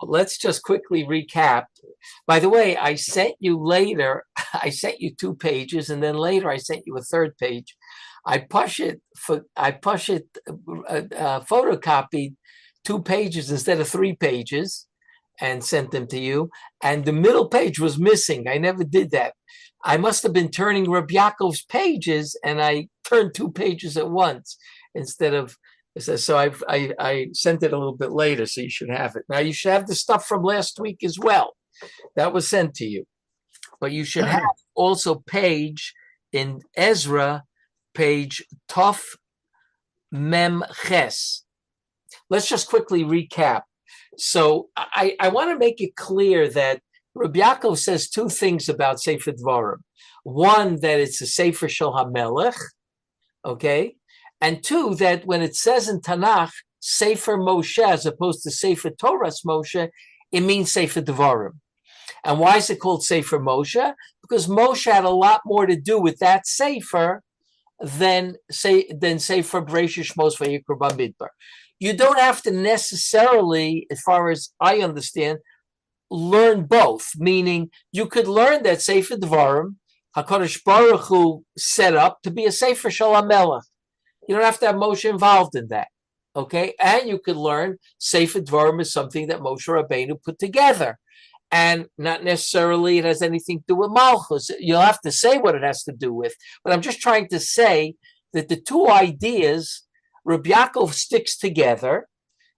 let's just quickly recap. By the way, I sent you later, I sent you 2 pages, and then later I sent you a third page. Photocopied 2 pages instead of 3 pages and sent them to you. And the middle page was missing. I never did that. I must have been turning Reb Yaakov's pages, and I turned 2 pages at once instead of. So I sent it a little bit later, so you should have it. Now you should have the stuff from last week as well. That was sent to you. But you should have also page in Ezra, page Tov Mem Ches. Let's just quickly recap. So I want to make it clear that Reb Yaakov says 2 things about Sefer Dvarim. One, that it's a Sefer Shel HaMelech, okay? And 2, that when it says in Tanach, Sefer Moshe, as opposed to Sefer Torah's Moshe, it means Sefer Dvarim. And why is it called Sefer Moshe? Because Moshe had a lot more to do with that Sefer than Sefer Bereshit Shmos Vayikra Bamidbar. You don't have to necessarily, as far as I understand, learn both. Meaning, you could learn that Sefer Dvarim, HaKadosh Baruch Hu set up to be a Sefer Shel HaMelech. You don't have to have Moshe involved in that, okay? And you could learn Sefer Dvarim is something that Moshe Rabbeinu put together, and not necessarily it has anything to do with Malchus. You'll have to say what it has to do with, but I'm just trying to say that the 2 ideas, Reb Yaakov sticks together,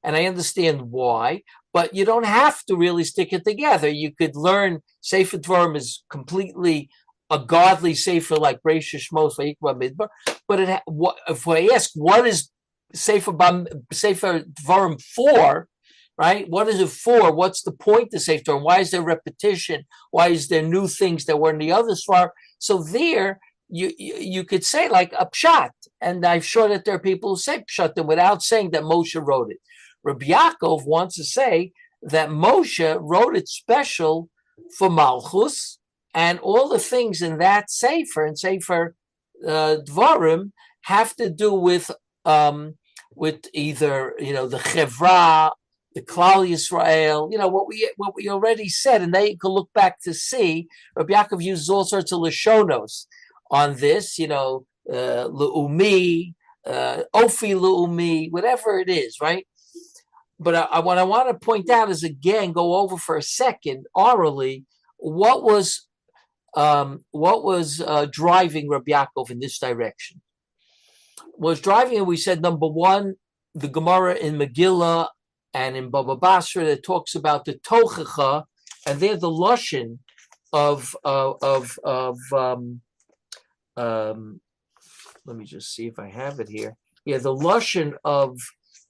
and I understand why, but you don't have to really stick it together. You could learn Sefer Dvarim is completely a godly sefer like Bereshit Shmos Vayikra Midbar, but if I ask what is Sefer Dvarim for, right? What is it for? What's the point of Sefer Dvarim? Why is there repetition? Why is there new things that were in the other Svar? So there, you could say like a pshat, and I'm sure that there are people who say pshatim without saying that Moshe wrote it. Reb Yaakov wants to say that Moshe wrote it special for Malchus, and all the things in that Sefer and Sefer Dvarim have to do with either the Chevra, the Klal Yisrael, what we already said, and they can look back to see. Rabbi Yaakov uses all sorts of lashonos on this, leumi, ofi leumi, whatever it is, right? But what I want to point out is, again, go over for a second orally what was driving Reb Yaakov in this direction. Was driving, we said, number one, the Gemara in Megillah and in Baba Basra that talks about the Tochacha, and they're the Lashon of let me just see if I have it here. Yeah, the Lashon of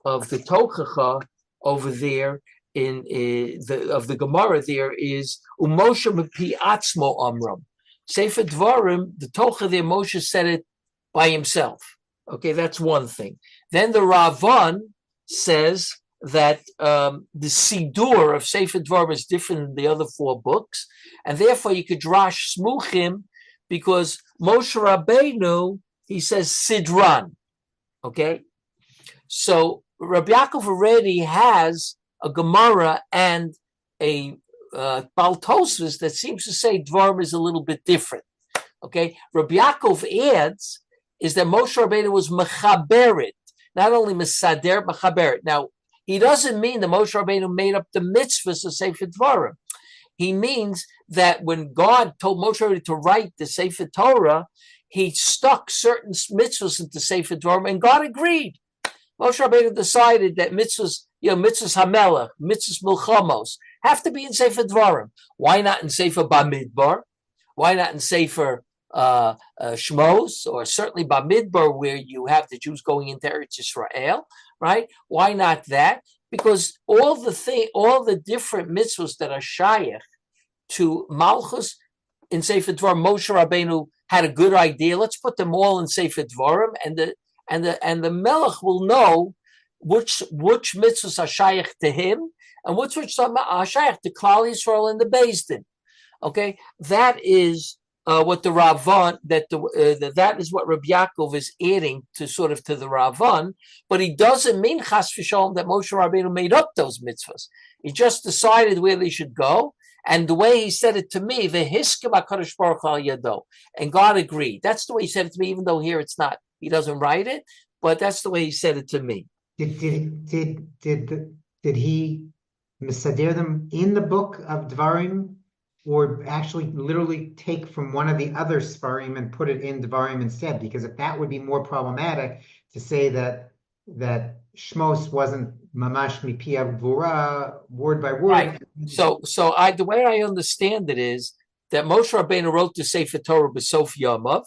the Tochacha over there in the Gemara there is Umoshe Mepi Atzmo Amram. Sefer Dvarim, the Tocha there, Moshe said it by himself. Okay, that's one thing. Then the Ravan says that the Sidur of Sefer Dvarim is different than the other 4 books, and therefore you could drash Smuchim because Moshe Rabbeinu, he says Sidran. Okay, so Rabbi Yaakov already has a Gemara and a Baal Tosfos that seems to say Dvarim is a little bit different. Okay, Rabbi Yaakov adds is that Moshe Rabbeinu was mechaberet, not only mesader, mechaberet. Now, he doesn't mean that Moshe Rabbeinu made up the mitzvahs of Sefer Dvarim. He means that when God told Moshe Rabbeinu to write the Sefer Torah, he stuck certain mitzvahs into Sefer Dvarim, and God agreed. Moshe Rabbeinu decided that mitzvahs, mitzvahs hamelech, mitzvahs milchamos, have to be in Sefer Dvarim. Why not in Sefer Bamidbar? Why not in Sefer Shmos, or certainly Bamidbar, where you have the Jews going into Eretz Yisrael, right? Why not that? Because all the different mitzvahs that are shayach to Malchus in Sefer Dvarim, Moshe Rabbeinu had a good idea. Let's put them all in Sefer Dvarim, and the Melech will know which mitzvahs are shayach to him and which are shayach to Klal Yisrael and the Beis Din. Okay, that is what the Ravan, that is what Reb Yaakov is adding to sort of to the Ravan, but he doesn't mean chas v'shalom that Moshe Rabbeinu made up those mitzvahs. He just decided where they should go, and the way he said it to me, v'hiskem HaKadosh Baruch Hu al yado, and God agreed. That's the way he said it to me, even though here it's not. He doesn't write it, but that's the way he said it to me. Did he misadir them in the book of Dvarim, or actually literally take from one of the other Sfarim and put it in Dvarim instead? Because if that would be more problematic to say that Shmos wasn't mamash mipi gvura word by word. Right. So the way I understand it is that Moshe Rabbeinu wrote the Sefer Torah b'sof Yamav,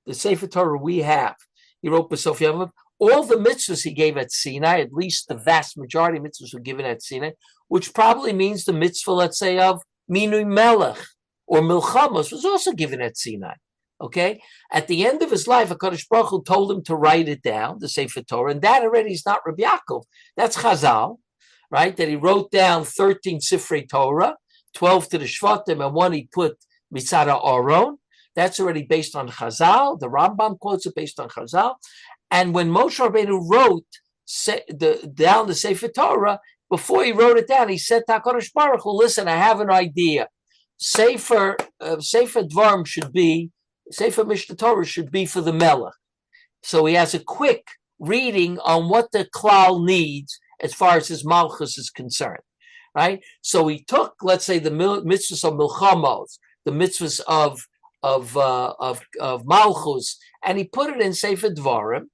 the Sefer Torah we have. He wrote b'sof Yamav. All the mitzvahs he gave at Sinai, at least the vast majority of mitzvahs were given at Sinai, which probably means the mitzvah, let's say, of Minui Melech or Milchamos was also given at Sinai. Okay? At the end of his life, HaKadosh Baruch Hu told him to write it down, the Sefer Torah, and that already is not Reb Yaakov. That's Chazal, right? That he wrote down 13 Sifrei Torah, 12 to the Shvatim, and one he put Mitzad Aaron. That's already based on Chazal. The Rambam quotes it based on Chazal. And when Moshe Rabbeinu wrote down the Sefer Torah, before he wrote it down, he said to HaKadosh Baruch Hu, listen, I have an idea. Sefer Dvarim should be, Sefer Mishnah Torah should be for the Melech. So he has a quick reading on what the Klal needs as far as his Malchus is concerned, right? So he took, let's say, the mitzvahs of Milchamos, the mitzvahs of Malchus, and he put it in Sefer Dvarim,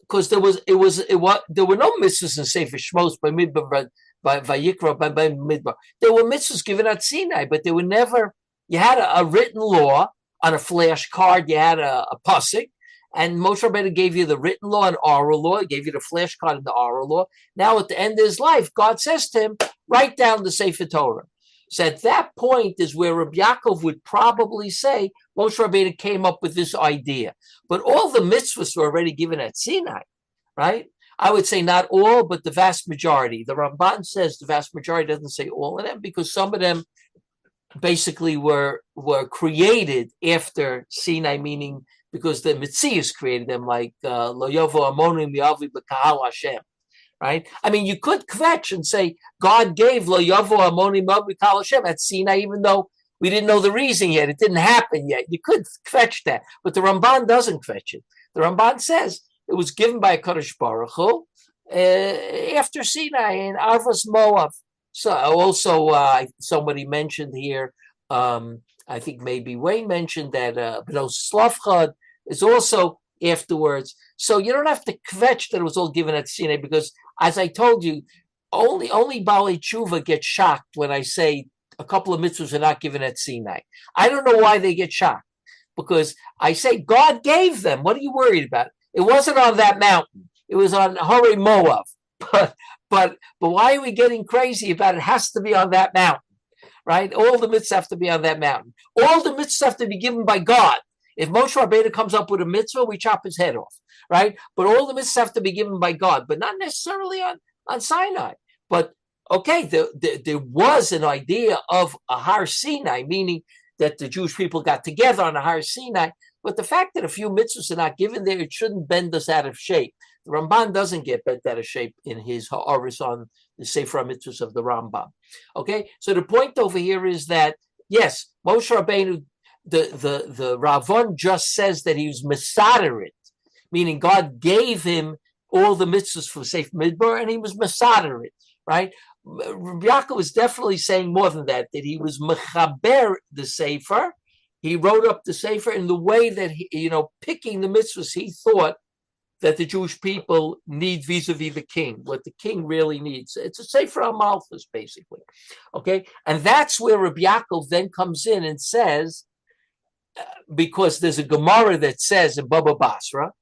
because there were no mitzvahs in Sefer Shmos by Midbar, by Vayikra, by Midbar. There were mitzvahs given at Sinai, but they were never. You had a written law on a flash card. You had a pasuk, and Moshe Rabbeinu gave you the written law and oral law. He gave you the flash card and the oral law. Now, at the end of his life, God says to him, "Write down the Sefer Torah." So at that point is where Reb Yaakov would probably say Moshe Rabbeinu came up with this idea. But all the mitzvahs were already given at Sinai, right? I would say not all, but the vast majority. The Ramban says the vast majority, doesn't say all of them, because some of them basically were created after Sinai, meaning because the Metzius created them, like Lo Yovo Amonim Yavi B'Kahal Hashem. Right? I mean, you could kvetch and say God gave Lo Yavo Amonim Yavi B'Kahal Hashem at Sinai, even though we didn't know the reason yet. It didn't happen yet. You could kvetch that. But the Ramban doesn't kvetch it. The Ramban says it was given by Kadosh Baruch Hu after Sinai in Arvas Moav. So also, somebody mentioned here, I think maybe Wayne mentioned that B'no Slavchad is also afterwards. So you don't have to kvetch that it was all given at Sinai, because, as I told you, only Baalei Tshuva get shocked when I say a couple of mitzvahs are not given at Sinai. I don't know why they get shocked, because I say God gave them. What are you worried about? It wasn't on that mountain. It was on Horei Moav. But why are we getting crazy about it? It has to be on that mountain, right? All the mitzvahs have to be on that mountain. All the mitzvahs have to be given by God. If Moshe Rabbeinu comes up with a mitzvah, we chop his head off, right? But all the mitzvahs have to be given by God, but not necessarily on Sinai. But okay, there was an idea of a Har Sinai, meaning that the Jewish people got together on a Har Sinai. But the fact that a few mitzvahs are not given there, it shouldn't bend us out of shape. The Ramban doesn't get bent out of shape in his Ha'aris on the Sefer HaMitzvahs of the Rambam. Okay, so the point over here is that, yes, Moshe Rabbeinu, the Ravon just says that he was Mesaderit, meaning God gave him all the mitzvahs for Sefer Midbar, and he was Mesaderit, right? Reb Yaakov is definitely saying more than that he was Mechaber the Sefer. He wrote up the Sefer in the way that he, picking the mitzvahs he thought that the Jewish people need vis-a-vis the king, what the king really needs. It's a Sefer HaMalchus, basically. Okay? And that's where Reb Yaakov then comes in and says, because there's a Gemara that says in Baba Basra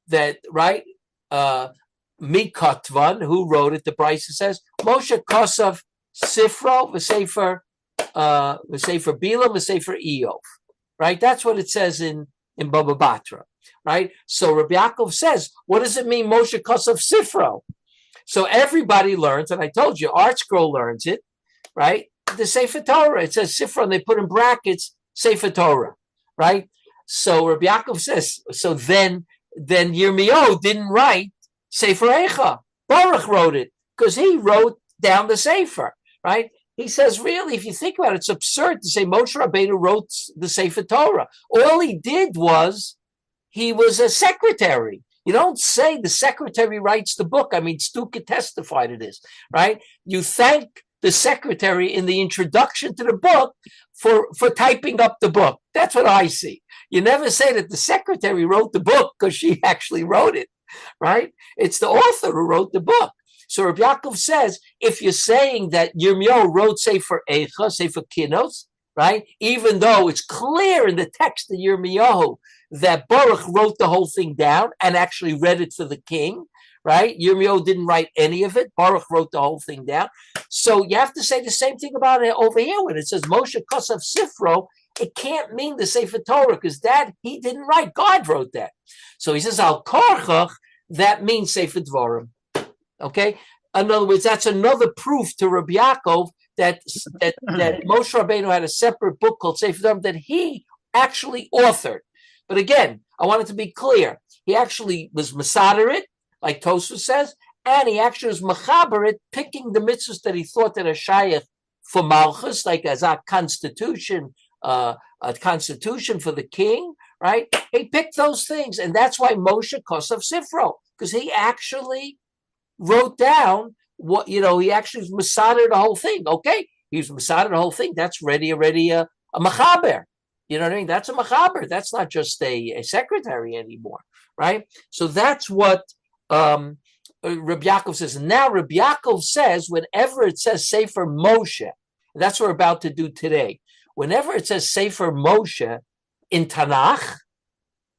that, right, Mikatvan, who wrote it, the Brisa says, Moshe Kosav Sifro v'Sefer Bilam v'Sefer Eov. Right? That's what it says in Baba Batra. Right? So Reb Yaakov says, what does it mean, Moshe Kosav Sifro? So everybody learns, and I told you, Art Scroll learns it, right? The Sefer Torah, it says Sifro, and they put in brackets Sefer Torah. right? So Reb Yaakov says, so then Yirmiyahu didn't write Sefer Eicha. Baruch wrote it because he wrote down the Sefer, right? He says, really, if you think about it, it's absurd to say Moshe Rabbeinu wrote the Sefer Torah. All he did was he was a secretary. You don't say the secretary writes the book. I mean, Stu could testify to this, right? You thank the secretary in the introduction to the book for typing up the book. That's what I see. You never say that the secretary wrote the book because she actually wrote it, right? It's the author who wrote the book. So Reb Yaakov says, if you're saying that Yirmiyahu wrote Sefer Eicha, Sefer Kinos, right? Even though it's clear in the text of Yirmiyahu that Baruch wrote the whole thing down and actually read it for the king, right? Yirmiyahu didn't write any of it. Baruch wrote the whole thing down. So you have to say the same thing about it over here when it says Moshe Kosav Sifro. It can't mean the Sefer Torah because that he didn't write. God wrote that. So he says Al Korchach, that means Sefer Dvarim. Okay. In other words, that's another proof to Reb Yaakov that Moshe Rabbeinu had a separate book called Sefer Dvarim that he actually authored. But again, I want it to be clear. He actually was Masader it, like Tosfos says, and he actually was Mechaber it, picking the mitzvahs that he thought that are shayach for Malchus, like as a constitution for the king, right? He picked those things, and that's why Moshe Kosav Sifro, because he actually wrote down what, he actually Masader the whole thing. Okay, he was Masader the whole thing. That's already a Mechaber. You know what I mean? That's a Mechaber. That's not just a secretary anymore, right? So that's what Reb Yaakov says. And now Reb Yaakov says, whenever it says Sefer Moshe, that's what we're about to do today. Whenever it says Sefer Moshe in Tanach,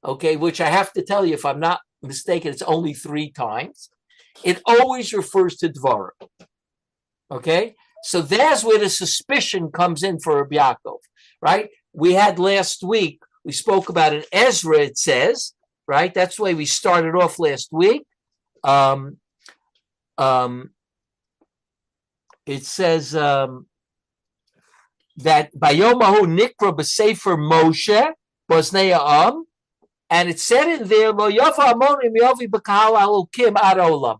okay, which I have to tell you, if I'm not mistaken, it's only 3 times, it always refers to Dvarim. Okay? So that's where the suspicion comes in for Reb Yaakov, right? We had last week, we spoke about in Ezra, it says, right? That's the way we started off last week. It says that Bayomahu Nikra B'Sefer Moshe Bosnei Am, and it said in there, Lo Yafa Amonim Yovi B'Kahal Alokim Ad Olam.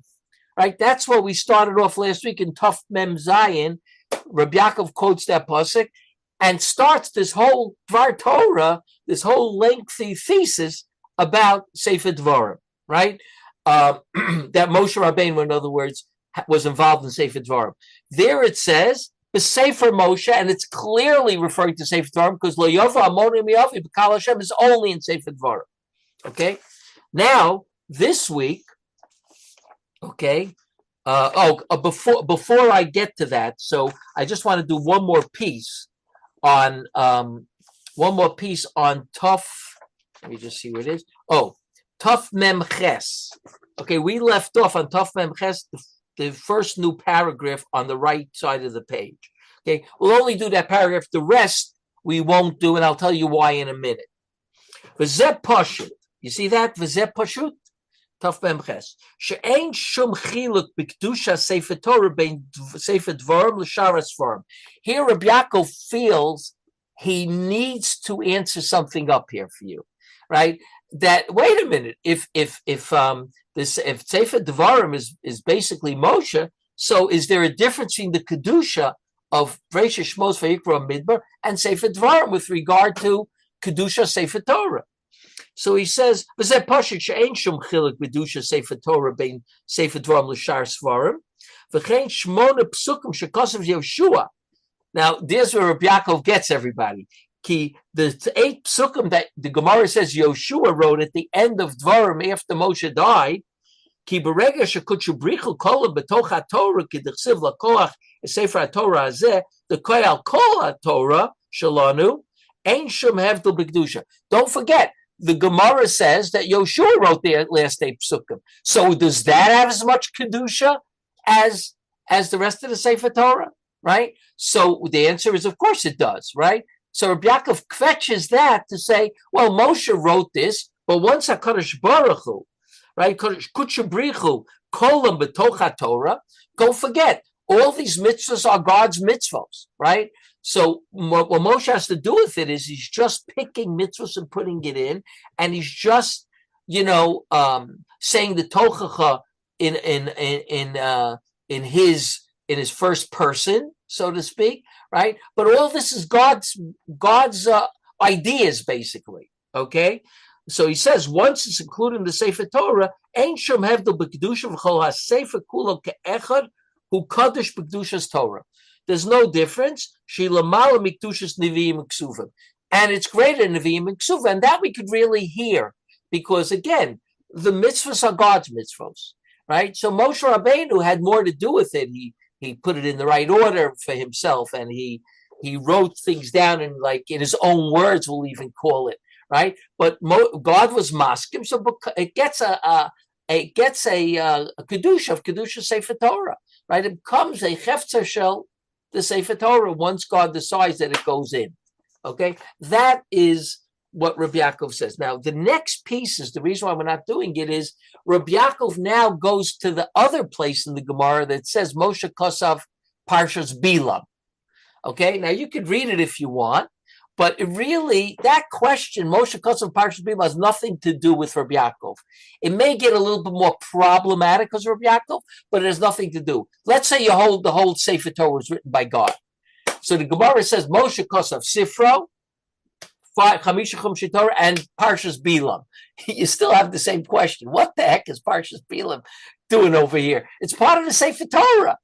Right? That's what we started off last week in Tuf Mem Zayin. Rabbi Yaakov quotes that pasuk and starts this whole Dvar Torah, this whole lengthy thesis about Sefer Dvarim, right? That Moshe Rabbeinu, in other words, was involved in Sefer Dvarim. There it says, the Sefer Moshe, and it's clearly referring to Sefer Dvarim because Lo Yova Amonim Yavi B'Kal Hashem is only in Sefer Dvarim. Okay? Now, this week, okay, before I get to that, so I just want to do one more piece on Tuf. Let me just see what it is. Oh, Tuf Mem Ches. Okay, we left off on Tuf Mem Ches, the first new paragraph on the right side of the page. Okay, we'll only do that paragraph. The rest we won't do, and I'll tell you why in a minute. V'zeh pashut. You see that? V'zeh pashut. Tuf Mem Ches. She'ein shum chiluk b'kedusha Sefer Torah bein Sefer Dvarim l'shar Sfarim. Here, Reb Yaakov feels he needs to answer something up here for you, right? That wait a minute, if Sefer Dvarim is basically Moshe, so is there a difference between the kedusha of Reisha Shmos Vayikra Midbar and Sefer Dvarim with regard to kedusha Sefer Torah? So he says, "V'zeh pashut she'ein shum chiluk b'kedusha Sefer Torah bein Sefer Dvarim l'shar Sfarim, v'chein shmona psukim shekosav Yoshua." Now, there's where Reb Yaakov gets everybody. The 8 psukim that the Gemara says Yoshua wrote at the end of Dvarim after Moshe died, ki berega shekutchu brichu kola b'toch haTorah ki d'chsiv lakoach sefer haTorah hazeh the koyal kol haTorah shalanu ein shum hevdel b'kedusha. Don't forget, the Gemara says that Yoshua wrote the last 8 psukim. So does that have as much kedusha as the rest of the Sefer Torah? Right? So the answer is, of course it does, right? So Reb Yaakov fetches that to say, well, Moshe wrote this, but once HaKadosh Baruch Hu, right, Kutcha Brichu, Kolam B'toch HaTorah, don't forget, All these mitzvahs are God's mitzvahs, right? So what Moshe has to do with it is he's just picking mitzvahs and putting it in, and he's just, saying the tochacha in his first person, so to speak, right? But all this is God's ideas, basically. Okay, so he says once it's included in the Sefer Torah, Ein Shom Hevdel B'Kedusha V'Chol HaSefer Kulo Ke'echad Hu Kadosh B'Kedushas Torah. There's no difference. She Lamala Mikdushas Nevi'im Ksuvim, and it's greater than Nevi'im and Ksuvim, and that we could really hear because again, the mitzvahs are God's mitzvahs, right? So Moshe Rabbeinu had more to do with it. He put it in the right order for himself, and he wrote things down in his own words. We'll even call it. Right, but God was maskim, so it gets a kedusha of kedusha Sefer Torah. Right, it becomes a hefzer shel the Sefer Torah once God decides that it goes in. Okay, that is what Reb Yaakov says. Now, the next piece is the reason why we're not doing it is Reb Yaakov now goes to the other place in the Gemara that says Moshe Kosav Parshas Bilam. Okay, now you could read it if you want. But really, that question, Moshe Kosav Parshas Bilam, has nothing to do with Reb Yaakov. It may get a little bit more problematic because of Reb Yaakov, but it has nothing to do. Let's say the whole Sefer Torah was written by God. So the Gemara says Moshe Kosav Sifro, Chamisha Chumshei Torah, and Parshas Bilam. You still have the same question. What the heck is Parshas Bilam doing over here? It's part of the Sefer Torah,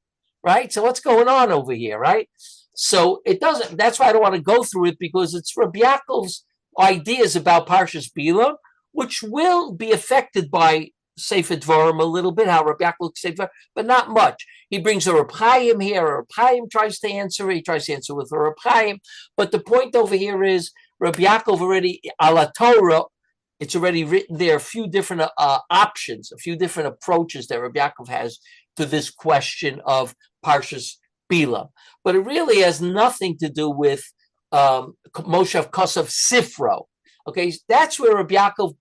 right? So what's going on over here, right? So it doesn't. That's why I don't want to go through it because it's Reb Yaakov's ideas about Parshas Bilam, which will be affected by Sefer Dvarim a little bit. How Reb Yaakov looks at Sefer, but not much. He brings a Reb Chaim here. A Reb Chaim tries to answer. He tries to answer with a Reb Chaim. But the point over here is Reb Yaakov already ala Torah. It's already written there. A few different options, a few different approaches that Reb Yaakov has to this question of Parshas Bilam. But it really has nothing to do with Moshe Kosav Sifro. Okay, that's where Reb Yaakov,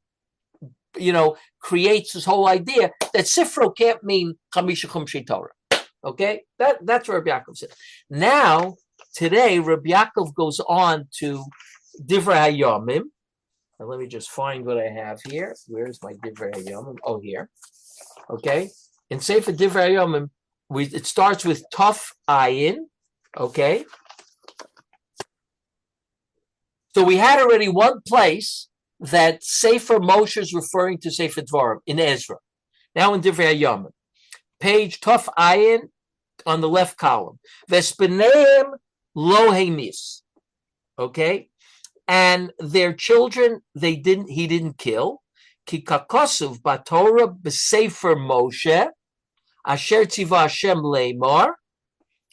creates this whole idea that Sifro can't mean Chamisha Chumshei Torah. Okay, that's what Reb Yaakov said. Now, today, Reb Yaakov goes on to Divrei Hayomim. And let me just find what I have here. Where's my Divrei Hayomim? Oh, here. Okay, in Sefer Divrei Hayomim, it starts with Taf Ayin. Okay. So we had already one place that Sefer Moshe is referring to Sefer Dvarim in Ezra. Now in Divrei Hayomim, page Taf Ayin on the left column. Vespeneim lo hemis. Okay, and their children he didn't kill. Ki kakosuv batorah b'Sefer Moshe asher tziva Hashem leimar.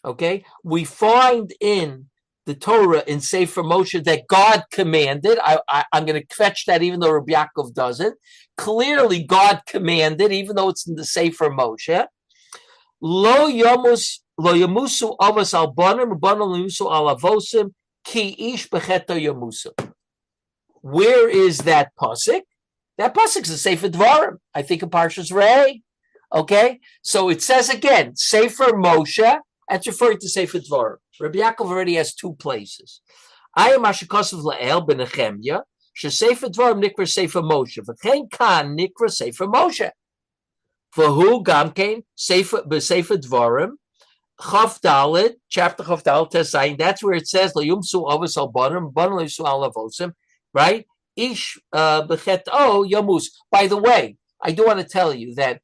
Okay, we find in the Torah in Sefer Moshe that God commanded. I'm going to fetch that even though Reb Yaakov doesn't. Clearly, God commanded, even though it's in the Sefer Moshe. Lo yamusu avos al banim, banim yamusu al avosim, ki ish becheto yamusu. Where is that pasuk? That pasuk is the Sefer Dvarim. I think in Parshas Re'eh. Okay, so it says again, Sefer Moshe. That's referring to Sefer Dvarim. Rabbi Yaakov already has two places. I am Ashikosav La'el Benechemya, she Sefer Dvarim Nikra Sefer Moshe, V'chein Kan Nikra Sefer Moshe. V'hu Gamkein Sefer Dvarim, Chav Dalet, chapter Chav Dalet Tesayin. That's where it says L'yumsu Avos Al Banim, Banim L'yumsu Al Avosim, right? Ish B'cheto Yamus. By the way, I do want to tell you that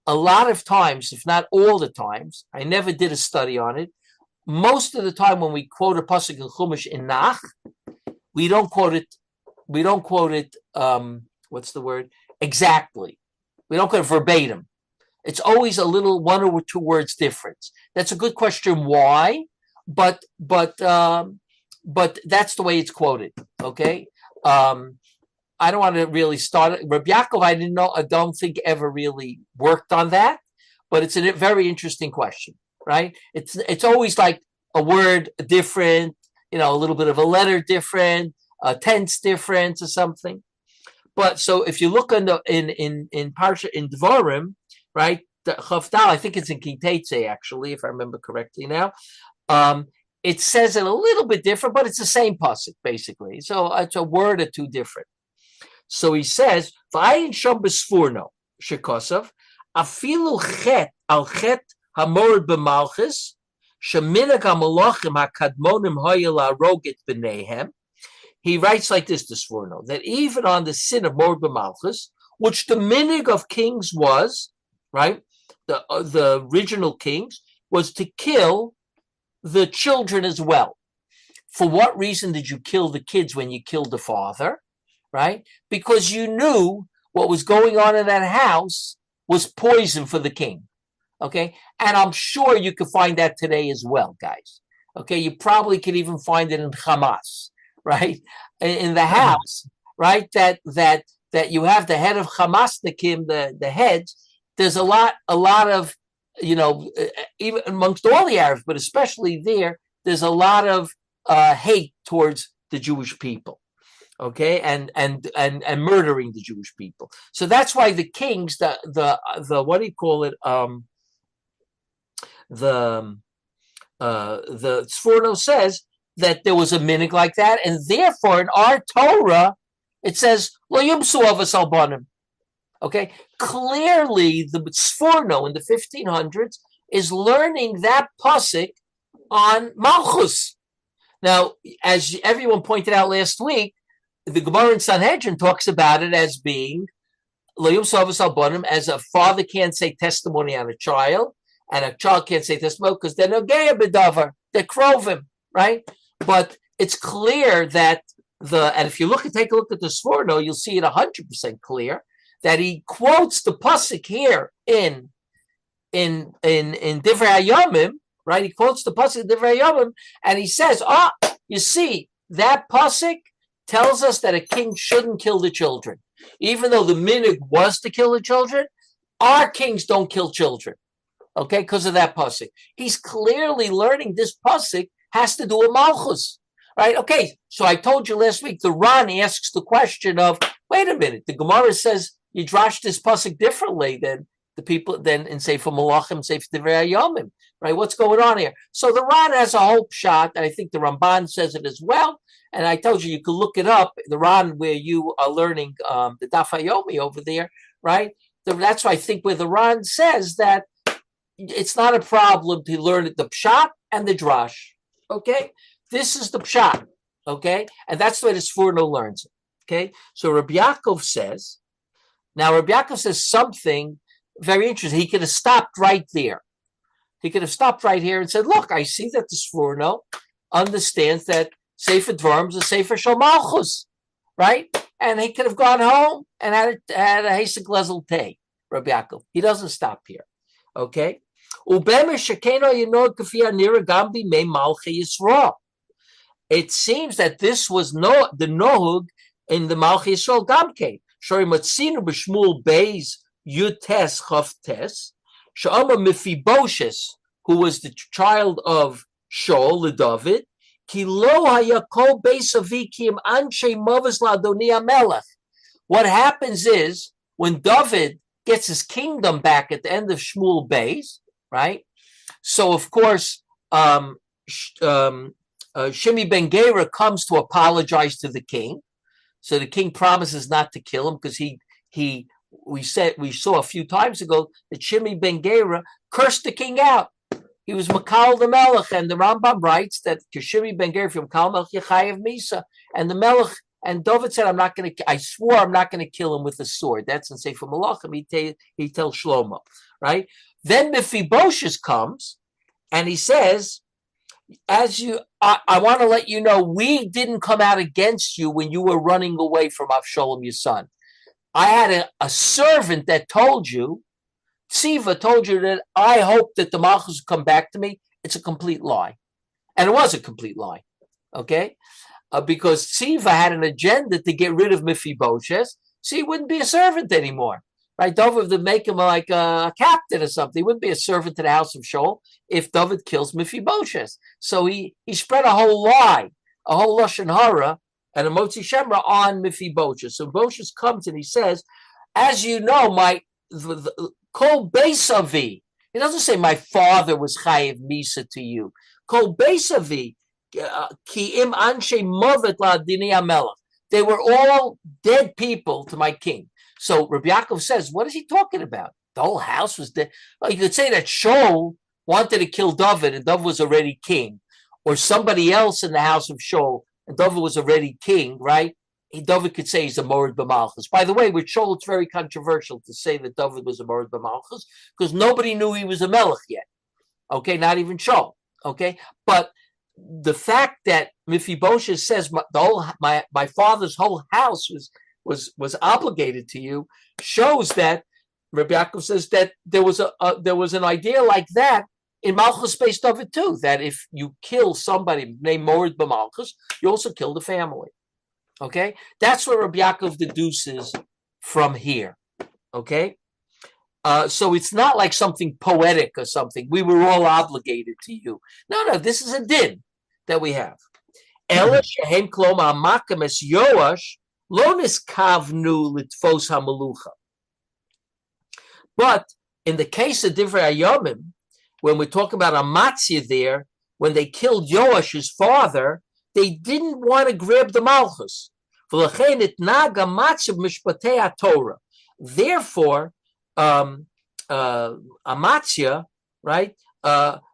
a lot of times, if not all the times, I never did a study on it. Most of the time, when we quote a pasuk in Chumash in Nach, we don't quote it. What's the word? Exactly. We don't quote it verbatim. It's always a little one or two words difference. That's a good question. Why? But that's the way it's quoted. Okay. I don't want to really start it. Reb Yaakov, I don't think ever really worked on that, but it's a very interesting question, right? It's always like a word different, a little bit of a letter different, a tense difference or something. But so if you look in Parsha in Dvarim, right, Chavdal, I think it's in Kitetse, actually, if I remember correctly now. It says it a little bit different, but it's the same pasuk, basically. So it's a word or two different. So he says, "V'ayin shom b'sfurno shekosav afilu chet al chet hamord b'malchus sheminag hamalachim hakadmonim hoyel haroget b'neihem." He writes like this to Sforno, that even on the sin of mord b'malchus, which the minig of kings was, right, the original kings, was to kill the children as well. For what reason did you kill the kids when you killed the father? Right? Because you knew what was going on in that house was poison for the king. Okay? And I'm sure you could find that today as well, guys. Okay? You probably could even find it in Hamas, right? In the house, right? That you have the head of Hamasnikim, the heads. There's a lot of, even amongst all the Arabs, but especially there's a lot of hate towards the Jewish people. Okay, and murdering the Jewish people. So that's why the kings, the what do you call it? The Sforno says that there was a minig like that, and therefore in our Torah it says lo yumsu avos albanim. Okay, clearly the Sforno in the 1500s is learning that pasuk on Malchus. Now, as everyone pointed out last week, the Gemara in Sanhedrin talks about it as being lo yumsu avos albanim, as a father can't say testimony on a child, and a child can't say testimony because they're nogeya b'davar, they're krovim, right? But it's clear that and if you take a look at the Sforno, you'll see it 100% clear that he quotes the pasuk here in Divrei Hayomim, right? He quotes the pasuk in Divrei Hayomim, and he says, you see, that pasuk tells us that a king shouldn't kill the children. Even though the minig was to kill the children, our kings don't kill children, okay, because of that pasuk. He's clearly learning this pasuk has to do with Malchus, right? Okay, so I told you last week, the Ran asks the question of, wait a minute, the Gemara says you drash this pasuk differently than the people, than in Sefer Malachim, Sefer Divrei Hayomim, right? What's going on here? So the Ran has a whole shot, and I think the Ramban says it as well. And I told you could look it up, the Ran where you are learning the Daf Hayomi over there, right? That's why I think where the Ran says that it's not a problem to learn the Pshat and the Drash, okay? This is the Pshat, okay? And that's the way the Sforno learns it, okay? So Reb Yaakov says something very interesting. He could have stopped right there. He could have stopped right here and said, look, I see that the Sforno understands that Sefer Dvarim is a Sefer Shel Malchus, right? And he could have gone home and had a Hesek Lezel Tei, Rabbi Yaakov. He doesn't stop here, okay? It seems that this was the Nohug in the Malchi Yisrael Gamke. Shori Matzinu b'Shmuel Beis Yutes Chavtes, Sha'ama Mephibosheth, who was the child of Shaul, the David, what happens is when David gets his kingdom back at the end of Shmuel Beis, right? So of course, Shimi ben Gera comes to apologize to the king. So the king promises not to kill him because we saw a few times ago that Shimi ben Gera cursed the king out. He was Makal the Melech, and the Rambam writes that Kishimi ben Ger from Makal Melech Yechayev Misa, and the Melech and David said, I swore I'm not going to kill him with a sword. That's in Sefer Malachim. He tells Shlomo, right? Then Mephibosheth comes, and he says, I want to let you know, we didn't come out against you when you were running away from Avshalom, your son. I had a servant that told you, Tziva told you that I hope that the Malchus will come back to me. It's a complete lie. And it was a complete lie, okay? Because Tziva had an agenda to get rid of Mephibosheth, so he wouldn't be a servant anymore, right? David would make him like a captain or something. He wouldn't be a servant to the house of Shaul if David kills Mephibosheth. So he spread a whole lie, a whole Lashon Hara, and a Motzi Shemra on Mephibosheth. So Mephibosheth comes and he says, as you know, Kol Beisavi. He doesn't say my father was chayiv misa to you. Kol Beisavi. Ki im anshe movet la dini hamelech. They were all dead people to my king. So Reb Yaakov says, what is he talking about? The whole house was dead. Well, you could say that Shaul wanted to kill David and David was already king, or somebody else in the house of Shaul and David was already king, right? David could say he's a Morid B'Malchus. By the way, with Shaul, it's very controversial to say that David was a Morid B'Malchus because nobody knew he was a Melech yet. Okay, not even Shaul. Okay, but the fact that Mephibosheth says my father's whole house was obligated to you shows that Reb Yaakov says that there was an idea like that in Malchus based of it too, that if you kill somebody named Morid B'Malchus, you also kill the family. Okay, that's what Reb Yaakov deduces from here. Okay, so it's not like something poetic or something. We were all obligated to you. No, this is a din that we have. Ela shehem kloma makam es Yoash lo niskavnu litfos hamelucha. But in the case of Divrei Hayomim, when we talk about Amatzia there, when they killed Yoash, his father, they didn't want to grab the Malchus. Therefore, Amatzia, right,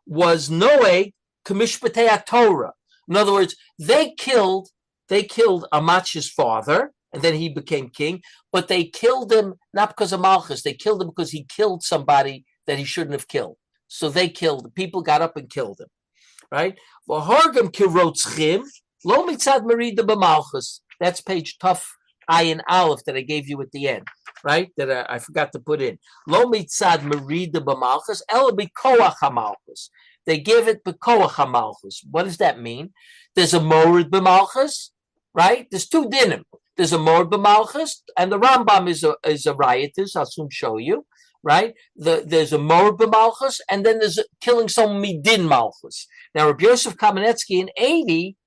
was Noe Kamishpatei Torah. In other words, they killed Amatzia's father, and then he became king, but they killed him not because of Malchus, they killed him because he killed somebody that he shouldn't have killed. So they killed him. People got up and killed him, right? That's page Tuf Ayin Aleph that I gave you at the end, right? That I forgot to put in. Lo mitzad merida b'malchus, ela b'koach hamalchus. They give it b'koach hamalchus. What does that mean? There's a morid b'malchus, right? There's two dinim. There's a morid b'malchus, and the Rambam is a riotous. I'll soon show you, right? There's a morid b'malchus, and then there's killing some midin malchus. Now, Reb Yaakov Kamenetsky in 80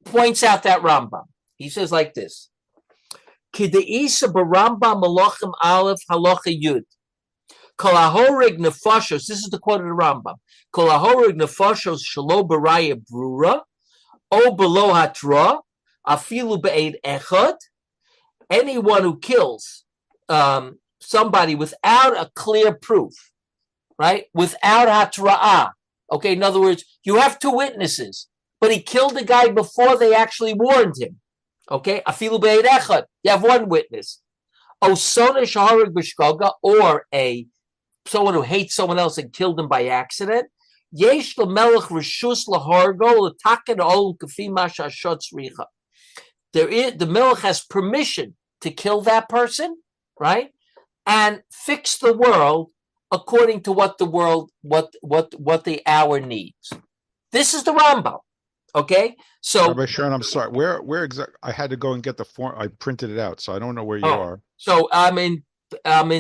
points out that Rambam. He says like this: Kideisa b'Rambam Malachim Aleph Halacha Yud. Kol hahorig nefashos. This is the quote of the Rambam. Kol hahorig nefashos shelo b'raya brura o below hatra afilu be'ed echad. Anyone who kills somebody without a clear proof, right? Without hatra'ah. Okay, in other words, you have two witnesses, but he killed the guy before they actually warned him. Okay, afilu be'ed echad. You have one witness. Osona shaharig b'shkoga, or someone who hates someone else and killed him by accident. Yesh l'melech rishus lahargo l'taken ol kafi masha shotz richa. The melech has permission to kill that person, right? And fix the world according to what the world, what the hour needs. This is the Rambam. Okay, so Rabbi Shurin, I'm sorry. Where exactly? I had to go and get the form. I printed it out, so I don't know where you are. So I'm in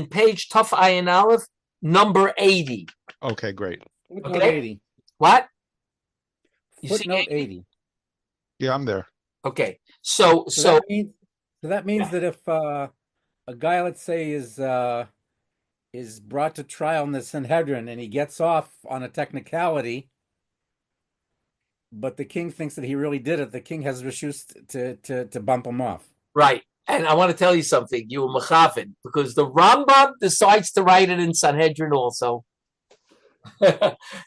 page Tuf Ayin Aleph, number 80. Okay, great. Footnote 80. What? You Footnote see 80. Yeah, I'm there. Okay, so that means that if a guy, let's say, is brought to trial in the Sanhedrin and he gets off on a technicality, but the king thinks that he really did it, the king has refused to bump him off. right. And I want to tell you something, you were mechavin, because the Rambam decides to write it in Sanhedrin also.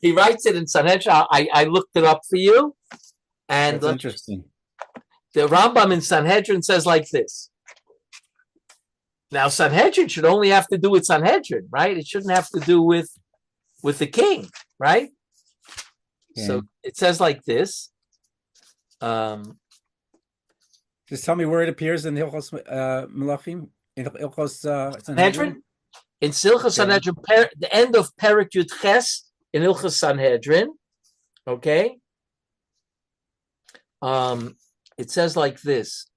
He writes it in Sanhedrin. I looked it up for you. And That's interesting. The Rambam in Sanhedrin says like this. Now, Sanhedrin should only have to do with Sanhedrin, right? It shouldn't have to do with the king, right? Yeah. So it says like this. Just tell me where it appears in Hilchos Melachim, in Hilchos Sanhedrin. Sanhedrin, in Silchas Sanhedrin, the end of Perek Yud Ches in Hilchos Sanhedrin. Okay. It says like this.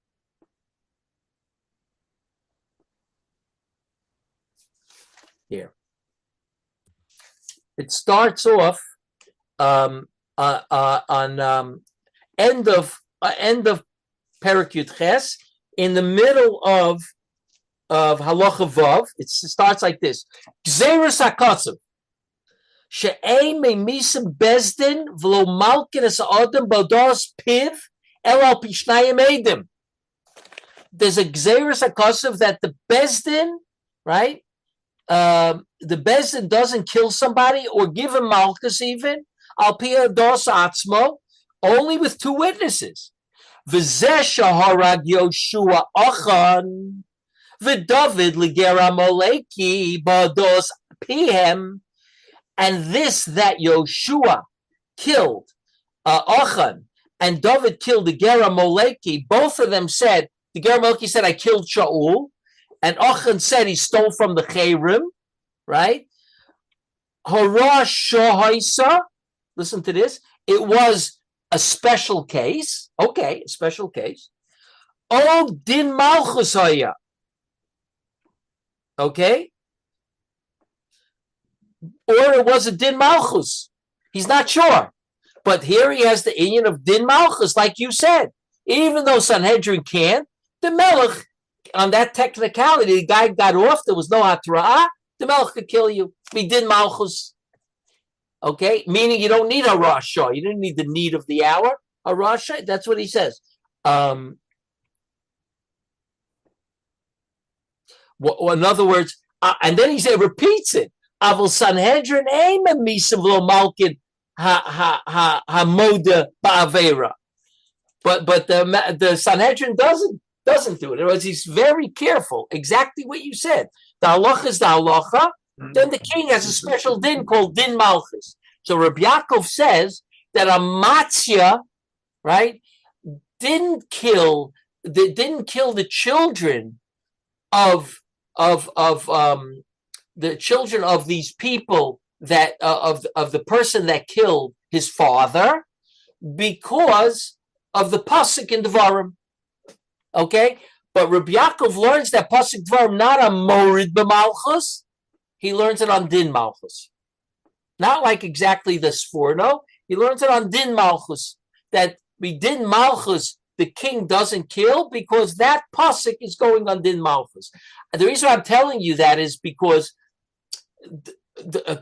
Here. It starts off on end of Perek Yud Ches, in the middle of Halacha Vav. It starts like this: Gzeirus HaKatsav. She'ein me'misim bezdin v'lo malkin es ha'adam b'dos piv el al pishnayim edim. There's a Gzeirus HaKatsav that the bezdin, right? The bezdin doesn't kill somebody or give him malchus even al pi dos atzmo, only with two witnesses. V'zeh shaharag Yoshua achan v'David ligera moleki b'dos pihem. And this that Yoshua killed Achan and David killed the Gera Moleki, both of them said, the Gera Moleki said, I killed Shaul, and Achan said he stole from the Chayrim, right? Hara Shohaisa, listen to this, it was a special case, okay, a special case. O Din Malchus Haya, okay? Or it was a Din Malchus. He's not sure. But here he has the inyan of Din Malchus, like you said. Even though Sanhedrin can't, the Melech, on that technicality, the guy got off, there was no Hatra'ah, the Melech could kill you. Be Din Malchus. Okay? Meaning you don't need a Rasha. You didn't need the need of the hour. A Rasha, that's what he says. In other words, and then he repeats it. Avol Sanhedrin aim misim v'lo malkin ha-moda ba'avera. But the Sanhedrin doesn't do it. In other words, he's very careful. Exactly what you said. The halacha is the halacha. Then the king has a special din called Din Malchus. So Reb Yaakov says that a matzia, right, didn't kill the children of the children of these people that of the person that killed his father because of the pasuk in Devarim. Okay, but Rabbi Yaakov learns that pasuk Devarim not on Morid b'Malchus, he learns it on Din Malchus. Not like exactly the Sforno, he learns it on Din Malchus. That we Din Malchus, the king doesn't kill because that pasuk is going on Din Malchus. And the reason I'm telling you that is because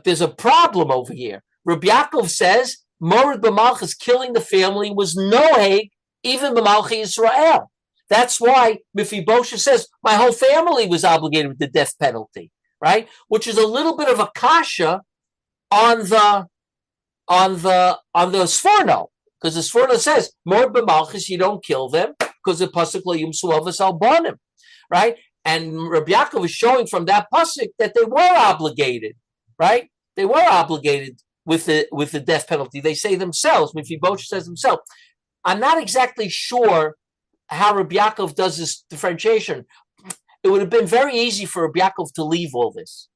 there's a problem over here. Reb Yaakov says Morid b'Malchus killing the family was noheg even b'Malchi Yisrael. That's why Mephibosheth says my whole family was obligated with the death penalty, right? Which is a little bit of a kasha on the Sforno, because the Sforno says Morid b'Malchus you don't kill them because the pasuk lo yumsu avos al banim, right? And Reb Yaakov is showing from that pasuk that they were obligated, right? They were obligated with the death penalty. They say themselves. Mephibosheth says himself. I'm not exactly sure how Reb Yaakov does this differentiation. It would have been very easy for Reb Yaakov to leave all this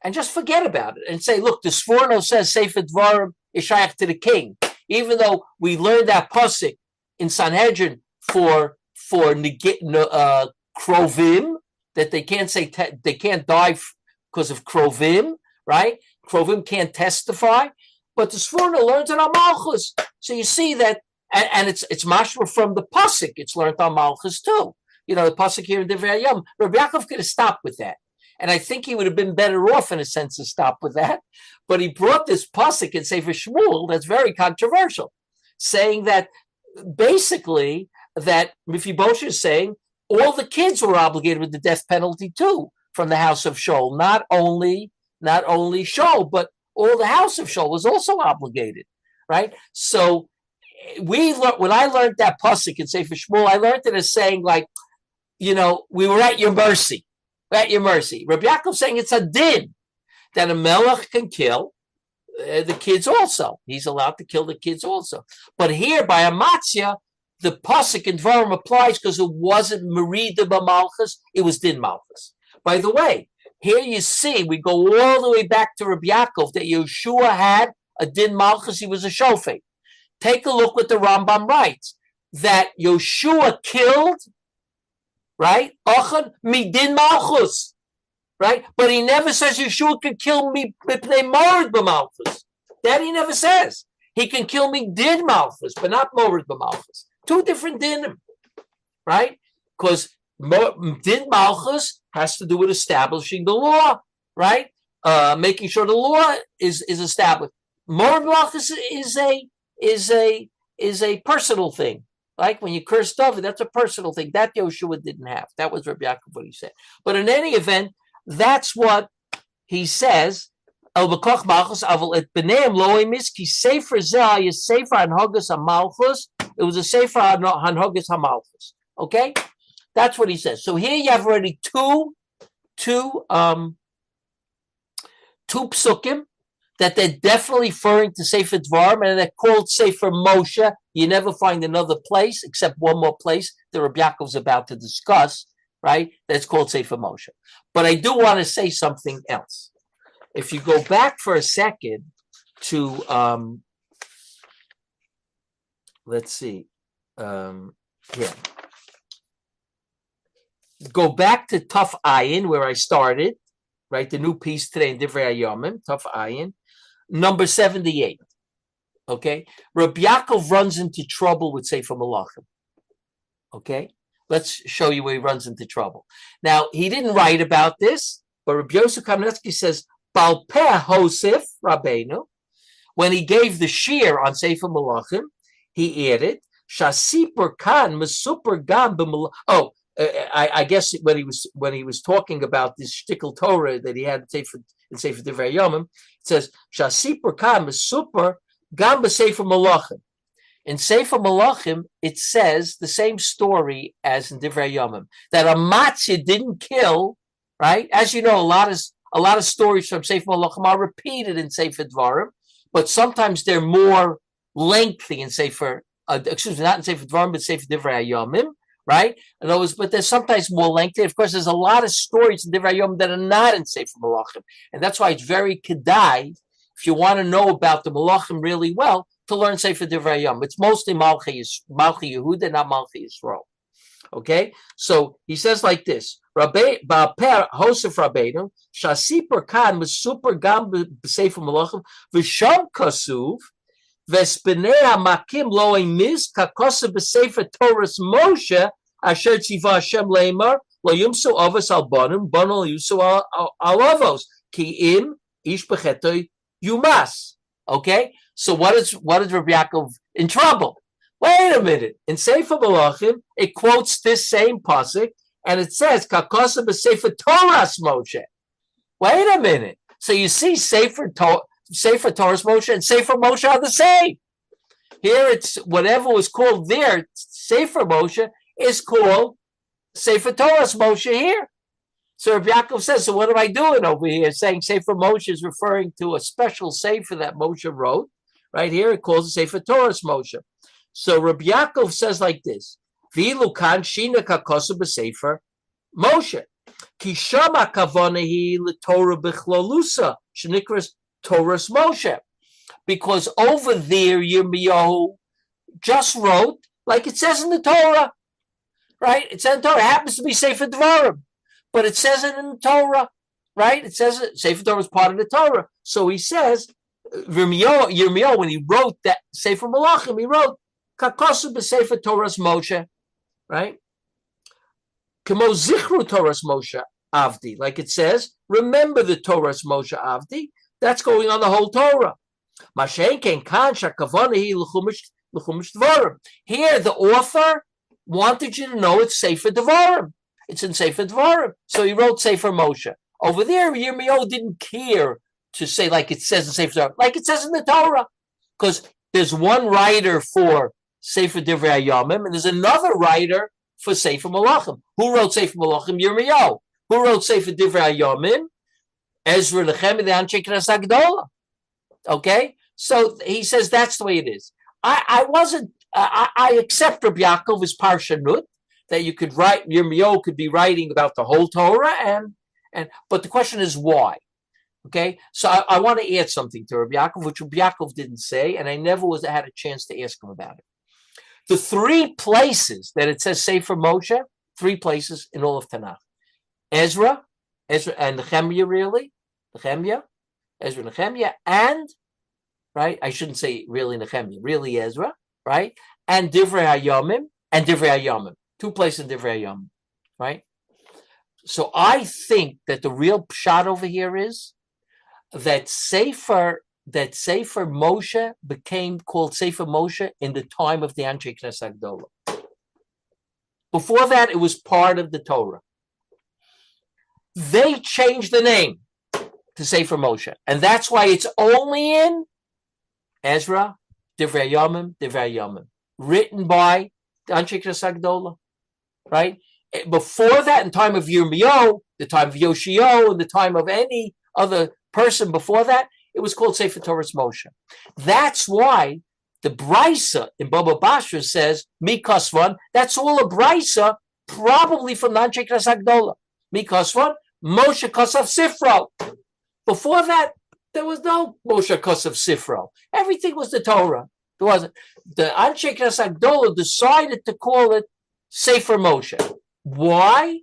and just forget about it and say, look, the Sforno says Sefer Dvarim is shayach to the king, even though we learned that pasuk in Sanhedrin for krovim. That they can't say they can't die because of krovim, right? Krovim can't testify, but the Sforno learns it on Malchus. So you see that, and it's mashma from the pasuk. It's learned on Malchus too. You know the pasuk here in Divrei Hayam. Rabbi Yaakov could have stopped with that, and I think he would have been better off in a sense to stop with that. But he brought this pasuk in Sefer Shmuel that's very controversial, saying that basically that Mephibosheth is saying. All the kids were obligated with the death penalty too, from the house of Shaul. Not only Shaul, but all the house of Shaul was also obligated, right? So when I learned that pasuk in Sefer Shmuel, I learned it as saying like, we were at your mercy, at your mercy. Rabbi Yaakov saying it's a din that a melech can kill the kids also. He's allowed to kill the kids also. But here by a matzia, the pasuk in Dvarim applies because it wasn't Merida b'Malchus, it was Din Malchus. By the way, here you see, we go all the way back to Reb Yaakov, that Yeshua had a Din Malchus, he was a shofet. Take a look what the Rambam writes, that Yeshua killed, right, Achan mi Din Malchus, right? But he never says Yeshua could kill me mipnei Morid b'Malchus. That he never says. He can kill me Din Malchus, but not Morid b'Malchus. Two different dinim, right? Because Din Malchus has to do with establishing the law, right? Making sure the law is established. Mor Malchus is a personal thing. Like when you curse David, that's a personal thing. That Yoshua didn't have. That was Reb Yaakov what he said. But in any event, that's what he says. It was a sefer hanhogas hamalchus. Okay, that's what he says. So here you have already two psukim that they're definitely referring to Sefer Dvarim, and they're called Sefer Moshe. You never find another place except one more place that Reb Yaakov's about to discuss, right? That's called Sefer Moshe. But I do want to say something else. If you go back for a second to, let's see, here. Go back to Tuf Ayin, where I started, right? The new piece today in Divrei Hayomim, Tuf Ayin, number 78. Okay? Rabbi Yaakov runs into trouble with Sefer Malachim. Okay? Let's show you where he runs into trouble. Now, he didn't write about this, but Reb Yaakov Kamenetsky says, Bal Peh Hosef Rabbeinu, when he gave the shir on Sefer Malachim, he added, Shasipur Kan Mesupur Gam B'Malachim. Oh, I guess when he was talking about this shtickle Torah that he had in Sefer Divrei Hayomim, it says Shasipur Kam Mesupur Gam B'Sefer Malachim. In Sefer Malachim, it says the same story as in Divrei Hayomim, that a matzah didn't kill. Right, as you know, a lot of stories from Sefer Malachim are repeated in Sefer Dvarim, but sometimes they're more lengthy in Sefer. Not in Sefer Dvarim, but Sefer Divrei Hayomim. Right? In other words, but there's sometimes more lengthy. Of course, there's a lot of stories in Divrei Hayomim that are not in Sefer Malachim. And that's why it's very kedai, if you want to know about the Malachim really well, to learn Sefer Divrei Hayomim. It's mostly Malchi Yehuda, not Malchi Yisrael. Okay? So he says like this, Ba'per Hosef Rabbeinu, Shasipur Kan Mesupur Gam B'Sefer Malachim, V'sham Kasuv, V'spinei HaMakim Lo Emiz, Kakosa B'Sefer Torahs Moshe, Asher Tziva Hashem Leimar, Lo Yumsu Avos Al Bonim, Bono Lo Yumsu Al Avos, Ki Im Ish B'Chetoi Yumas. Okay? So what is Rabbi Yaakov in trouble? Wait a minute. In Sefer Malachim, it quotes this same pasuk, and it says, Kakosa B'Sefer Torahs Moshe. Wait a minute. So you see Sefer Torahs Moshe and Sefer Moshe are the same. Here it's whatever was called there, Sefer Moshe, is called Sefer Torahs Moshe here. So Reb Yaakov says, so what am I doing over here? Saying Sefer Moshe is referring to a special Sefer that Moshe wrote. Right here, it calls it Sefer Torahs Moshe. So Reb Yaakov says like this, V'ilu kan shina kakosu b'Sefer Moshe. Ki shama kavonahi l'Torah b'chlolusa, shenikras Torahs Moshe. Because over there, Yirmiyahu just wrote, like it says in the Torah, right? It says in the Torah, it happens to be Sefer Dvarim, but it says it in the Torah, right? It says it, Sefer Torah is part of the Torah. So he says, Yirmiyahu, when he wrote that Sefer Malachim, he wrote, Kakosu b'Sefer Torahs Moshe, right? Kemo zichru Torahs Moshe Avdi, like it says, remember the Torahs Moshe Avdi. That's going on the whole Torah. Here, the author wanted you to know it's Sefer Devarim. It's in Sefer Devarim. So he wrote Sefer Moshe. Over there, Yirmiyahu didn't care to say like it says in Sefer Devarim, like it says in the Torah. Because there's one writer for Sefer Divrei Hayomim, and there's another writer for Sefer Malachim. Who wrote Sefer Malachim? Yirmiyahu. Who wrote Sefer Divrei Hayomim? Ezra, Nehemiah, the Anshe Knesset Agdola. Okay? So he says that's the way it is. I accept Reb Yaakov as Parshanut, that you could write, Yirmiyahu could be writing about the whole Torah, but the question is why? Okay? So I want to add something to Reb Yaakov, which Reb Yaakov didn't say, and I never had a chance to ask him about it. The three places that it says Sefer Moshe, three places in all of Tanach. Ezra and Nehemiah, really. Nehemiah, Ezra, Nehemiah, and, right, I shouldn't say really Nehemiah, really Ezra, right? And Divrei Hayomim, Two places in Divrei Hayomim, right? So I think that the real pshat over here is that Sefer Moshe became called Sefer Moshe in the time of the Anshe Knesset Agdola. Before that, it was part of the Torah. They changed the name to Sefer Moshe, and that's why it's only in Ezra, Divrei Yomim, written by the Anshe Knesset Agdola, right? Before that, in time of Yirmiyahu, the time of Yoshio, and the time of any other person before that, it was called Sefer Torah Moshe. That's why the Brisa in Baba Basra says, Mikosvan, that's all a Brisa, probably from the Anshe Knesset Agdola. Mikosvan, Moshe Kosav Sifro. Before that, there was no Moshe Kosav Sifro. Everything was the Torah. There wasn't. The Anshe Knesset Agdola decided to call it Sefer Moshe. Why?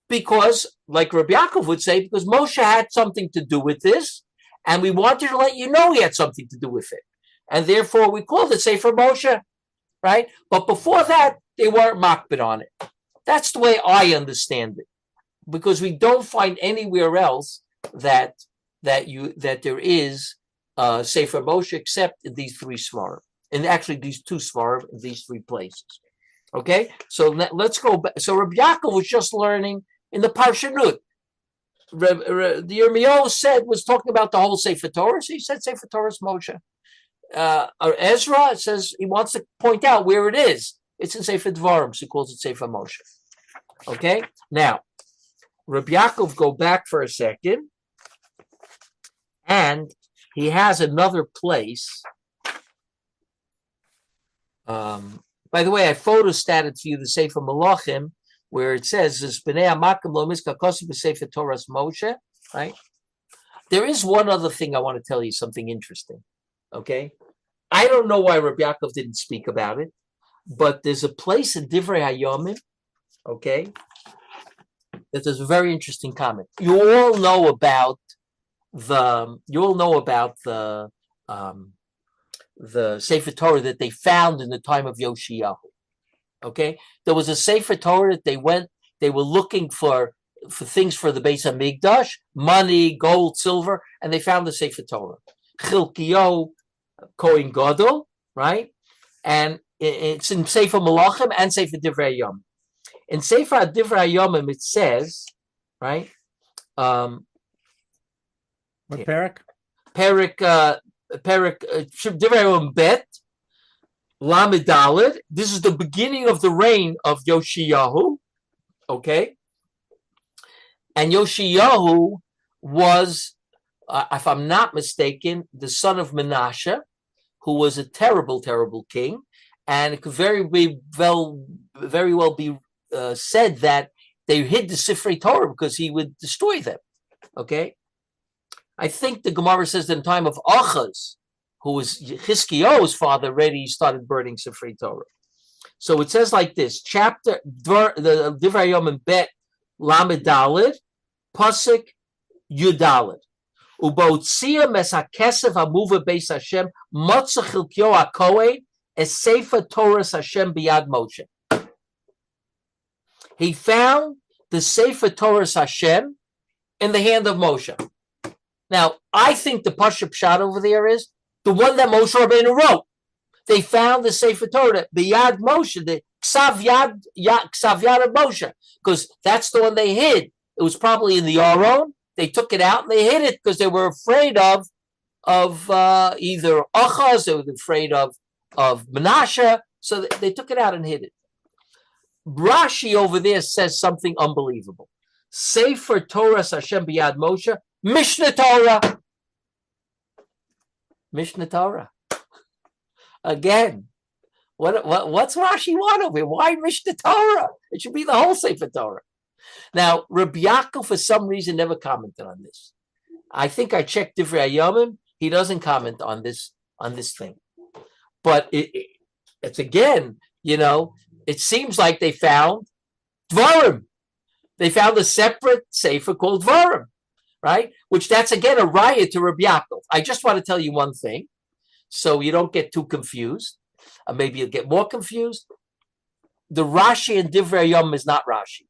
Because, like Reb Yaakov would say, because Moshe had something to do with this, and we wanted to let you know he had something to do with it. And therefore, we called it Sefer Moshe, right? But before that, they weren't makbid on it. That's the way I understand it, because we don't find anywhere else that there is Sefer Moshe except in these three svarim, and actually these two svarim in these three places. Okay, so let's go back. So Reb Yaakov was just learning in the Parshanut. The Yirmiyahu was talking about the whole Sefer Torah, so he said Sefer Torah's Moshe. Ezra, it says he wants to point out where it is. It's in Sefer Dvarim, so he calls it Sefer Moshe. Okay, now Reb Yaakov, go back for a second, and he has another place. By the way, I photostated for you the Sefer Malachim, where it says, Sefer Torah's Moshe, right? There is one other thing I want to tell you, something interesting, okay? I don't know why Reb Yaakov didn't speak about it, but there's a place in Divrei Hayomim, okay, that there's a very interesting comment. You all know about the Sefer Torah that they found in the time of Yoshiyahu. Okay, there was a Sefer Torah that they were looking for things for the Beis Hamikdash, money, gold, silver, and they found the Sefer Torah. Chilkiyahu Kohen Gadol, right? And it's in Sefer Malachim and Sefer Divrei Hayomim. In Sefer Divrei Hayomim it says, right? What parak? Divrei Hayomim Bet Lamed Daled. This is the beginning of the reign of Yoshiyahu. Okay, and Yoshiyahu was, if I'm not mistaken, the son of Menashe, who was a terrible, terrible king, and it could very well be said that they hid the Sifrei Torah because he would destroy them. Okay, I think the Gemara says that in the time of Achaz, who was Chizkiyahu's father, already started burning Sifrei Torah. So it says like this: chapter the Divrei Hayomim Bet Lamed Daled Pasuk Yudaled Ubotzia Mesakesev Hamuva Beis Hashem Motza Chilkiyahu HaKohen Es Sefer Torah Hashem Biyad Moshe. He found the Sefer Torah Hashem in the hand of Moshe. Now, I think the Pashup shot over there is the one that Moshe Rabbeinu wrote. They found the Sefer Torah, Biyad Moshe, the Ksav Yad of Moshe, because that's the one they hid. It was probably in the Aron. They took it out and they hid it because they were afraid of either Achaz, they were afraid of Menashe, so they took it out and hid it. Rashi over there says something unbelievable. Sefer Torah Hashem Biyad Moshe, Mishnah Torah. Mishnah Torah. Again, what's Rashi want over here? Why Mishnah Torah? It should be the whole Sefer Torah. Now, Reb Yaakov, for some reason, never commented on this. I think I checked Divrei Hayomim. He doesn't comment on this thing. But it's again, it seems like they found Dvarim. They found a separate Sefer called Dvarim, right? Which that's again a riot to Reb Yaakov. I just want to tell you one thing, so you don't get too confused. Maybe you'll get more confused. The Rashi in Divrei Hayomim is not Rashi.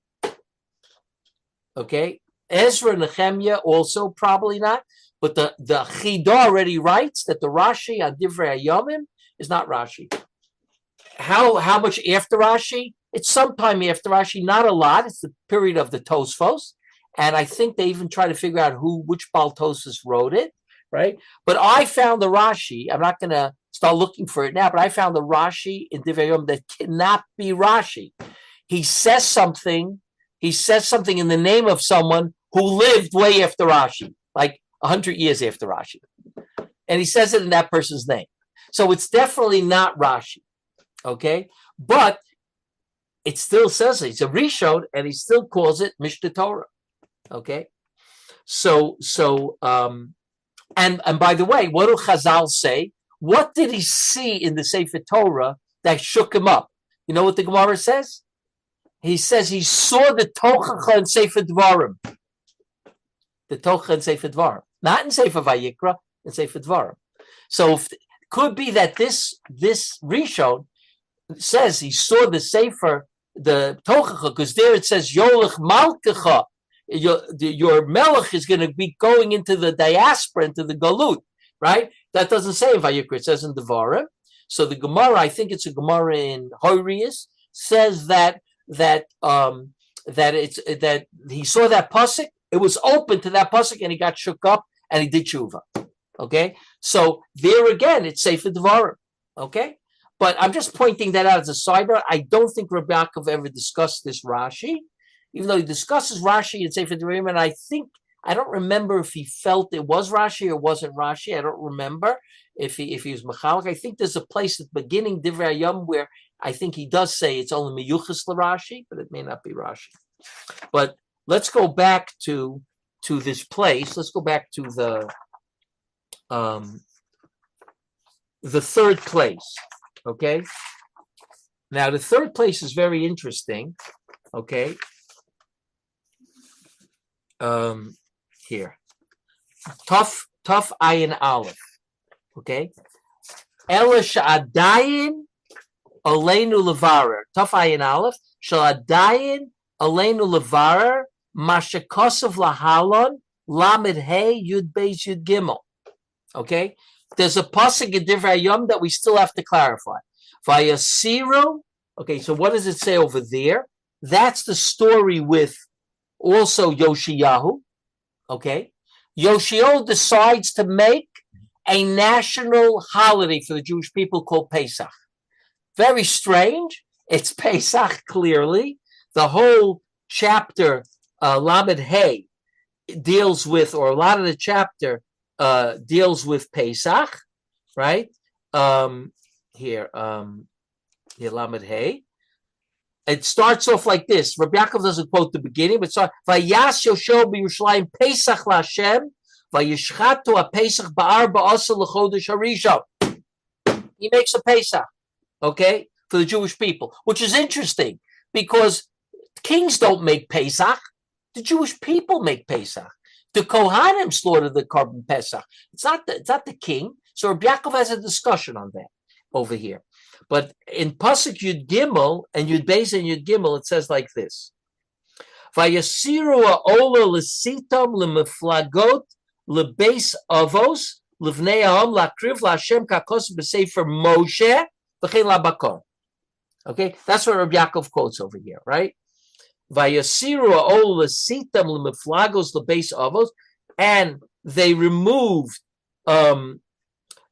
Okay, Ezra, Nehemiah also probably not. But the Chidah already writes that the Rashi on Divrei Hayomim is not Rashi. How much after Rashi? It's sometime after Rashi, not a lot. It's the period of the Tosfos, and I think they even try to figure out which Baal Tosfos wrote it, right? But I found the Rashi. I'm not going to start looking for it now, but I found the Rashi in Divrei Hayomim that cannot be Rashi. He says something in the name of someone who lived way after Rashi, like 100 years after Rashi. And he says it in that person's name. So it's definitely not Rashi. Okay? But it still says it. It's a Rishon, and he still calls it Mishnah Torah. Okay? So and by the way, what do Chazal say? What did he see in the Sefer Torah that shook him up? You know what the Gemara says? He says he saw the Tochacha in Sefer Dvarim. The Tochacha in Sefer Dvarim. Not in Sefer Vayikra, in Sefer Dvarim. So it could be that this Rishon says he saw the Sefer, the Tochacha, because there it says, Yolech Malkecha, your Melech is going to be going into the diaspora, into the Galut, right? That doesn't say in Vayikra, it says in Dvarim. So the Gemara, I think it's a Gemara in Horius, says that he saw that pasuk. It was open to that pasuk, and he got shook up, and he did tshuva. Okay, so there again, it's Sefer Dvarim. Okay, but I'm just pointing that out as a side note. I don't think Reb Yaakov ever discussed this Rashi, even though he discusses Rashi in Sefer Dvarim, and I don't remember if he felt it was Rashi or wasn't Rashi. I don't remember if he was Mechalek. I think there's a place at the beginning Divrei Hayom where I think he does say it's only Miyuchas Rashi, but it may not be Rashi. But let's go back to this place. Let's go back to the third place. Okay. Now the third place is very interesting. Okay. Here. Tough Ayin Aleph. Okay. Elish Adayin Aleinu Levarer. Tough Ayin Aleph. Shaladayin Aleinu Levarer. Mashakosov Lahalon. Lamed Hey Yud Beis Yud Gimel. Okay. There's a pasuk in Divrei Hayom that we still have to clarify. Vayasiru. Okay. So what does it say over there? That's the story with also Yoshiyahu. Okay. Yoshiyahu decides to make a national holiday for the Jewish people called Pesach. Very strange. It's Pesach, clearly. The whole chapter, Lamed Hey, deals with, or a lot of the chapter deals with Pesach, right? Here, Lamed Hey. It starts off like this. Rabbi Yaakov doesn't quote the beginning, but it starts, Vayas Yoshua b'Yerushalayim Pesach LaShem, Vayishchatu HaPesach ba'ar ba'asa l'chodesh harishon. He makes a Pesach, okay, for the Jewish people, which is interesting because kings don't make Pesach. The Jewish people make Pesach. The Kohanim slaughter the Korban Pesach. It's not the king. So Reb Yaakov has a discussion on that over here. But in Pasuk Yud Gimel and Yud Beis and Yud Gimel, it says like this: Vayasiru ha'ola l'sitam l'meflagot l'beis avos l'vnei ha'am l'akriv l'Hashem kakos b'sefer Moshe v'chein l'bakon. Okay, that's what Reb Yaakov quotes over here, right? Vayasiru ha'ola l'sitam l'meflagos l'beis avos, and they removed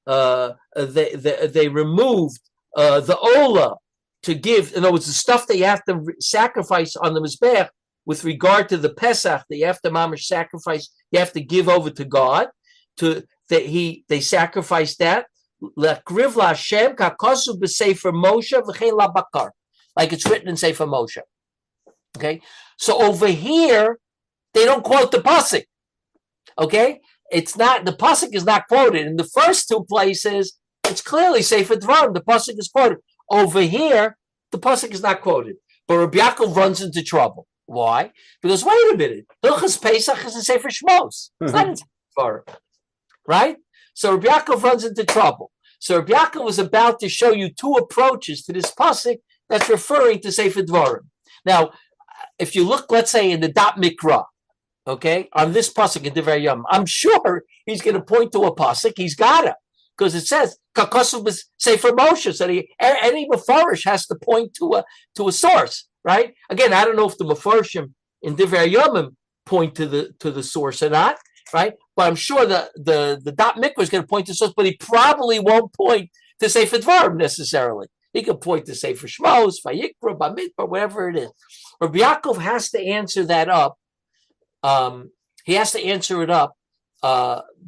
they removed the ola to give. In other words, the stuff that you have to sacrifice on the mizbech with regard to the Pesach that you have to mamish sacrifice, you have to give over to God. They sacrificed that. L'akriv l'Hashem kakosu b'sefer Moshe v'chein labakar, like it's written in Sefer Moshe. Okay, so over here they don't quote the pasuk. Okay, it's not, the pasuk is not quoted in the first two places. It's clearly Sefer Dvarim. The pasuk is quoted. Over here, the pasuk is not quoted. But Reb Yaakov runs into trouble. Why? Because wait a minute, Hilchos Pesach is in Sefer Shmos. It's not in Sefer Dvarim, right? So Reb Yaakov runs into trouble. So Reb Yaakov was about to show you two approaches to this pasuk that's referring to Sefer Dvarim. Now, if you look, let's say in the Dot Mikra, okay, on this pasuk in Divrei Yom. I'm sure he's going to point to a pasuk. He's got to, because it says Kakosov is Sefer Moshe. So any Mefarish has to point to a source, right? Again, I don't know if the Mefarshim in Divrei Yomim point to the source or not, right? But I'm sure the Dot Mikra is going to point to source, but he probably won't point to Sefer Dvarim necessarily. He could point to Sefer Shmos, Vayikra, Bamidbar, whatever it is. Rabbi Yaakov has to answer that up. He has to answer it up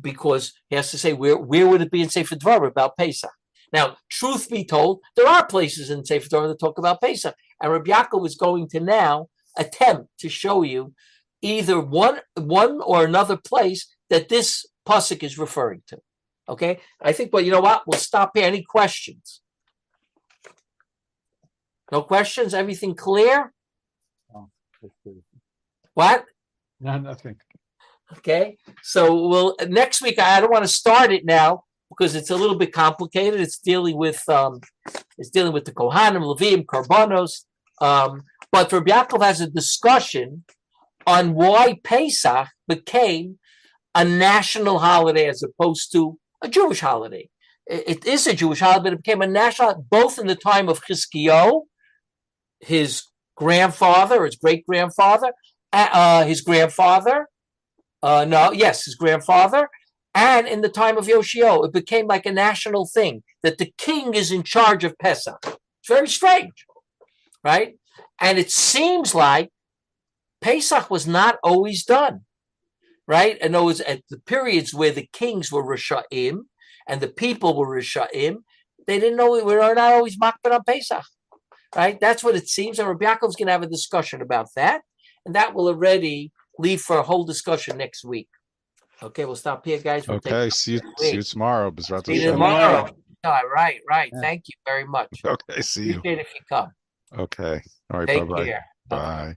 because he has to say where would it be in Sefer Dvarim about Pesach. Now, truth be told, there are places in Sefer Dvarim that talk about Pesach, and Rabbi Yaakov is going to now attempt to show you either one or another place that this pasuk is referring to. Okay, I think. Well, you know what? We'll stop here. Any questions? No questions. Everything clear? Oh, What? no, nothing. Okay, so next week. I don't want to start it now because it's a little bit complicated. It's dealing with the Kohanim, Levim, Karbanos. But Reb Yaakov has a discussion on why Pesach became a national holiday as opposed to a Jewish holiday. It is a Jewish holiday, but it became a national holiday both in the time of Chizkiyahu, his grandfather, his great-grandfather, his grandfather, and in the time of Yoshio. It became like a national thing that the king is in charge of Pesach. It's very strange, right? And it seems like Pesach was not always done, right? And those at the periods where the kings were Risha'im and the people were Risha'im, they didn't know we were not always makbid on Pesach, right? That's what it seems. And Rabbi Yaakov's going to have a discussion about that, and that will already leave for a whole discussion next week. Okay, we'll stop here, guys. We'll Okay, see you tomorrow. B'ezrat See you Hashem. tomorrow. All right. Yeah. Thank you very much. Okay, see you. Appreciate it if you come. Okay, all right, Take bye-bye. care. Bye.